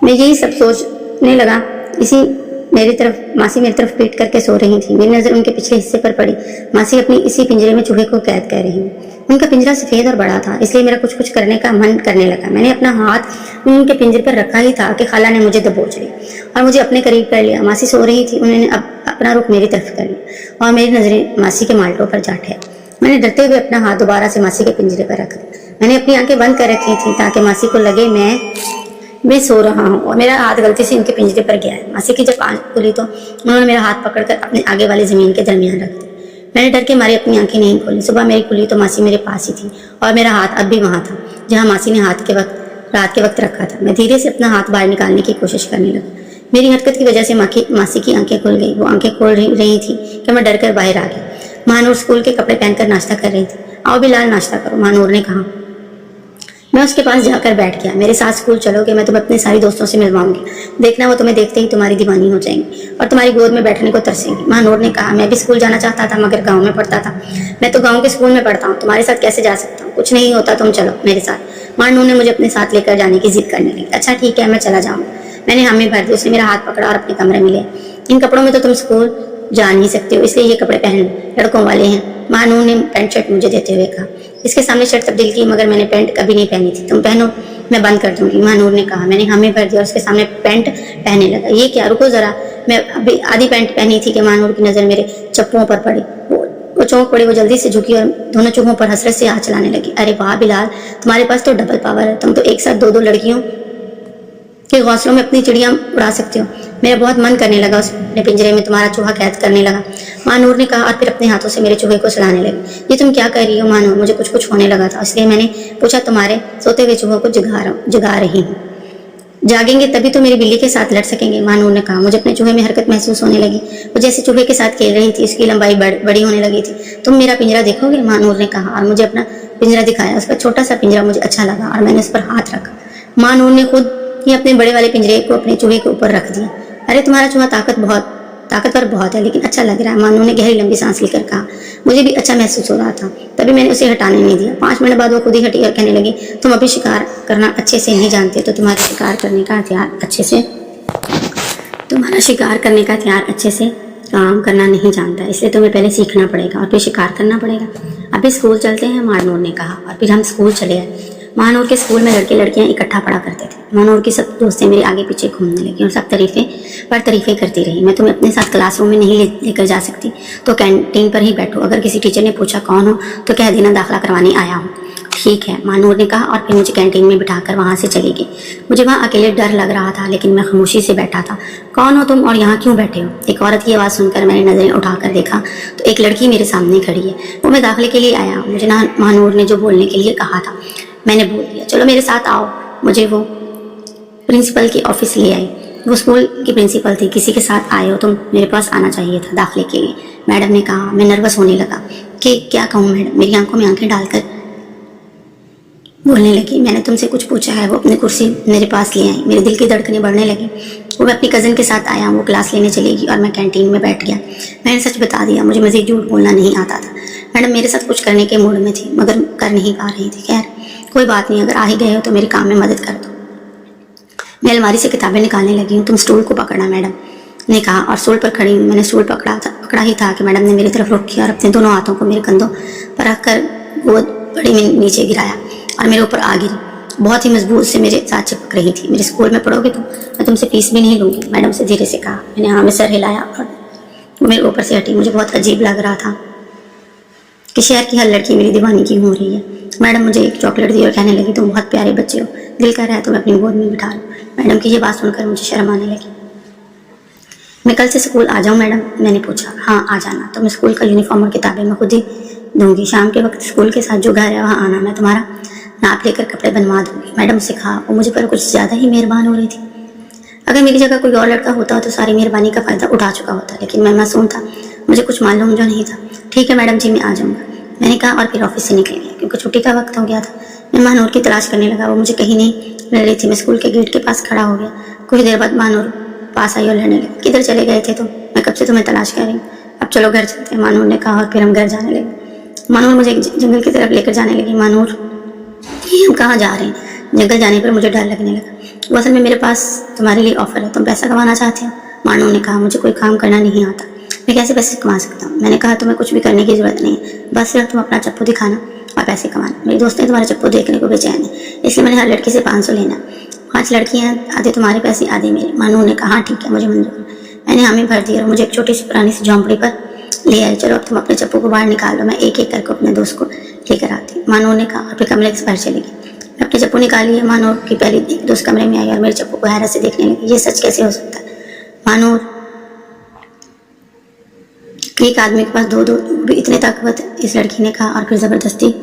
मैं यही सब सोचने लगा। इसी मेरी तरफ मासी मेरी तरफ पीट करके सो रही थी। मेरी नज़र उनके पिछले हिस्से पर पड़ी। मासी अपनी इसी पिंजरे में चूहे को कैद कर रही है। उनका पिंजरा सफ़ेद और बड़ा था, इसलिए मेरा कुछ कुछ करने का मन करने लगा। मैंने अपना हाथ उनके पिंजरे पर रखा ही था कि खाला ने मुझे दबोच लिया और मुझे अपने करीब कर लिया। मासी सो रही थी, उन्होंने अब अपना रुख मेरी तरफ कर लिया और मेरी नज़रें मासी के माल्टों पर जा ठहरी। मैंने डरते हुए अपना हाथ दोबारा से मासी के पिंजरे पर रख दिया। मैंने अपनी आंखें बंद कर रखी थी ताकि मासी को लगे मैं सो रहा हूँ और मेरा हाथ गलती से उनके पिंजरे पर गया है। मासी की जब आंख खुली तो उन्होंने मेरा हाथ पकड़कर अपने आगे वाली ज़मीन के दरमियान रख दिया। मैंने डर के मारे अपनी आंखें नहीं खोली। सुबह मेरी खुली तो मासी मेरे पास ही थी और मेरा हाथ अब भी वहाँ था जहाँ मासी ने रात के वक्त रखा था। मैं धीरे से अपना हाथ बाहर निकालने की कोशिश करने लगा। मेरी हरकत की वजह से मासी की आंखें खुल गई। वो आंखें खोल रही थी कि मैं डर कर बाहर आ गया। महानूर स्कूल के कपड़े पहनकर नाश्ता कर रही थी। आओ बिलाल नाश्ता करो, महानूर ने कहा। मैं उसके पास जाकर बैठ गया। मेरे साथ स्कूल चलोगे, मैं तुम्हें अपने सारी दोस्तों से मिलवाऊंगी। देखना वो तुम्हें देखते ही तुम्हारी दीवानी हो जाएंगी और तुम्हारी गोद में बैठने को तरसेंगी। महानूर ने कहा। मैं भी स्कूल जाना चाहता था मगर गाँव में पढ़ता था। मैं तो गाँव के स्कूल में पढ़ता हूँ, तुम्हारे साथ कैसे जा सकता हूँ? कुछ नहीं होता, तुम चलो मेरे साथ। महानूर ने मुझे अपने साथ लेकर जाने की जिद करने लगी। अच्छा ठीक है, मैं चला जाऊँगा। मैंने हामी भर दी। उसने मेरा हाथ पकड़ा और अपने कमरे में लिया। इन कपड़ों में तो तुम स्कूल जा नहीं सकते हो, इसलिए ये कपड़े पहन लो, लड़कों वाले हैं। महानूर ने पैंट शर्ट मुझे देते हुए कहा। इसके सामने शर्ट तब्दील की मगर मैंने पैंट कभी नहीं पहनी थी। तुम पहनो, मैं बंद कर दूंगी, महानूर ने कहा। मैंने हामी भर दिया और उसके सामने पैंट पहनने लगा। ये क्या, रुको जरा। मैं अभी आधी पैंट पहनी थी कि महानूर की नज़र मेरे चप्पुओं पर पड़ी। वो चौंक पड़ी। वो जल्दी से झुकी और दोनों चूहों पर हसरत से हाथ चलाने लगी। अरे वाह बिलाल, तुम्हारे पास तो डबल पावर है। तुम तो एक साथ दो लड़कियों के घोंसलों में अपनी चिड़िया उड़ा सकते हो। मेरा बहुत मन करने लगा उसने पिंजरे में तुम्हारा चूहा कैद करने लगा, महानूर ने कहा और फिर अपने हाथों से मेरे चूहे को सुलाने लगी। ये तुम क्या कर रही हो महानूर? मुझे कुछ होने लगा था, इसलिए मैंने पूछा। तुम्हारे सोते हुए चूहों को जगा रही हूँ। जागेंगे तभी तो मेरी बिल्ली के साथ लड़ सकेंगे, महानूर ने कहा। मुझे अपने चूहे में हरकत महसूस होने लगी। वो जैसे चूहे के साथ खेल रही थी, उसकी लंबाई बड़ी होने लगी थी। तुम मेरा पिंजरा देखोगे, महानूर ने कहा और मुझे अपना पिंजरा दिखाया। उसका छोटा सा पिंजरा मुझे अच्छा लगा और मैंने उस पर हाथ रखा। महानूर ने खुद ही अपने बड़े वाले पिंजरे को अपने चूहे के ऊपर रख दिया। अरे तुम्हारा चूहा ताकतवर बहुत है, लेकिन अच्छा लग रहा है, महानूर ने गहरी लंबी सांस लेकर कहा। मुझे भी अच्छा महसूस हो रहा था, तभी मैंने उसे हटाने नहीं दिया। 5 मिनट बाद वो खुद ही हटी और कहने लगी, तुम अभी शिकार करना अच्छे से नहीं जानते, तो तुम्हारा शिकार करने का हथियार अच्छे से काम करना नहीं जानता, इसलिए तुम्हें पहले सीखना पड़ेगा और फिर शिकार करना पड़ेगा। अभी स्कूल चलते हैं, महानूर ने कहा और फिर हम स्कूल चले गए। महानूर के स्कूल में लड़के लड़कियां इकट्ठा पढ़ा करते थे। महानूर की सब दोस्तें मेरे आगे पीछे घूमने लगी और सब तारीफें करती रही। मैं तुम्हें अपने साथ क्लासरूम में नहीं लेकर जा सकती, तो कैंटीन पर ही बैठो। अगर किसी टीचर ने पूछा कौन हो तो कह देना दाखिला करवाने आया हूँ। ठीक है, महानूर ने कहा और फिर मुझे कैंटीन में बिठाकर वहाँ से चली गई। मुझे वहाँ अकेले डर लग रहा था, लेकिन मैं खामोशी से बैठा था। कौन हो तुम और यहाँ क्यों बैठे हो? एक औरत की आवाज़ सुनकर मैंने नज़रें उठाकर देखा तो एक लड़की मेरे सामने खड़ी है। वो मैं दाखिले के लिए आया हूँ, मुझे महानूर ने जो बोलने के लिए कहा था मैंने बोल दिया। चलो मेरे साथ आओ। मुझे वो प्रिंसिपल की ऑफिस ले आई। वो स्कूल की प्रिंसिपल थी। किसी के साथ आए हो तुम? मेरे पास आना चाहिए था दाखिले के लिए, मैडम ने कहा। मैं नर्वस होने लगा कि क्या कहूँ मैडम। मेरी आंखों में आंखें डालकर बोलने लगी, मैंने तुमसे कुछ पूछा है। वो अपनी कुर्सी मेरे पास ले आई। मेरे दिल की धड़कनें बढ़ने लगी। वो मैं अपनी कज़न के साथ आया, वो क्लास लेने चलेगी और मैं कैंटीन में बैठ गया। मैंने सच बता दिया, मुझे मज़ीद झूठ बोलना नहीं आता था। मैडम मेरे साथ कुछ करने के मूड में थी मगर कर नहीं पा रही थी। खैर कोई बात नहीं, अगर आ ही गए हो तो मेरे काम में मदद कर दो। मैं अलमारी से किताबें निकालने लगी हूँ, तुम स्टूल को पकड़ना, मैडम ने कहा और स्टूल पर खड़ी हुई। मैंने स्टूल पकड़ा ही था कि मैडम ने मेरी तरफ रुख किया और अपने दोनों हाथों को मेरे कंधों पर रखकर गोद बड़ी में नीचे गिराया और मेरे ऊपर आ गिरी। बहुत ही मजबूत से मेरे साथ चिपक रही थी। मेरे स्कूल में पढ़ोगे तुम? मैं तुमसे फीस भी नहीं लूँगी, मैडम से धीरे से कहा। मैंने हाँ में सर हिलाया और वो मेरे ऊपर से हटी। मुझे बहुत अजीब लग रहा था कि शहर की हर लड़की मेरी दीवानी की हो रही है। मैडम मुझे एक चॉकलेट दी और कहने लगी, तुम बहुत प्यारे बच्चे हो, दिल कर रहा है तुम्हें अपनी गोद में बिठा लो। मैडम की ये बात सुनकर मुझे शर्म आने लगी। मैं कल से स्कूल आ जाऊँ मैडम? मैंने पूछा। हाँ आ जाना, तुम्हें स्कूल का यूनिफॉर्म और किताबें मैं खुद ही दूंगी। शाम के वक्त स्कूल के साथ जो घर है वहाँ आना, मैं तुम्हारा नाप लेकर कपड़े बनवा दूंगी, मैडम से कहा। वो मुझे पर कुछ ज़्यादा ही मेहरबान हो रही थी। अगर मेरी जगह कोई और लड़का होता तो सारी मेहरबानी का फ़ायदा उठा चुका होता, लेकिन मैं मासूम था, मुझे कुछ मालूम जो नहीं था। ठीक है मैडम जी, मैं आ जाऊँगा, मैंने कहा और फिर ऑफिस से निकल गया क्योंकि छुट्टी का वक्त हो गया था। मैं महानूर की तलाश करने लगा। वो मुझे कहीं नहीं मिल रही थी। मैं स्कूल के गेट के पास खड़ा हो गया। कुछ देर बाद महानूर पास आई और लड़ने लगी। किधर चले गए थे तुम? मैं कब से तुम्हें तलाश कर रही हूँ। अब चलो घर चलते हैं, महानूर ने कहा और फिर हम घर जाने लगे। महानूर मुझे जंगल की तरफ लेकर जाने लगी। महानूर ये हम कहाँ जा रहे हैं? जंगल जाने पर मुझे डर लगने लगा। वो असल में मेरे पास तुम्हारे लिए ऑफर है, तुम पैसा कमाना चाहते हो। मानो ने कहा, मुझे कोई काम करना नहीं आता, मैं कैसे पैसे कमा सकता हूँ। मैंने कहा, तुम्हें कुछ भी करने की जरूरत नहीं है, बस सिर्फ तुम अपना चप्पू दिखाना और पैसे कमाना। मेरी दोस्त ने तुम्हारे चप्पू देखने को बेचैन है, इसलिए मैंने हर लड़की से 500 लेना। 5 लड़कियाँ, आधे तुम्हारे पैसे आधे मेरे। मानो ने कहा, हाँ ठीक है, मुझे मंजूर है। मैंने हामी भर दी और मुझे एक छोटी सी पुरानी सी झोंपड़ी पर ले आए। चलो अब तुम अपने चप्पू को बाहर निकाल लो, मैं एक एक करके अपने दोस्त को लेकर आती। मानो ने कहा, अपने कमरे से बाहर चली गई। मैं अपने चप्पू निकाली, मानो की पहली दोस्त कमरे में आई और मेरे चप्पू को हैरत से देखने लगी। ये सच कैसे हो सकता है? मानो, एक आदमी के पास दो भी इतने ताकतवर, इस लड़की ने कहा और फिर जबरदस्ती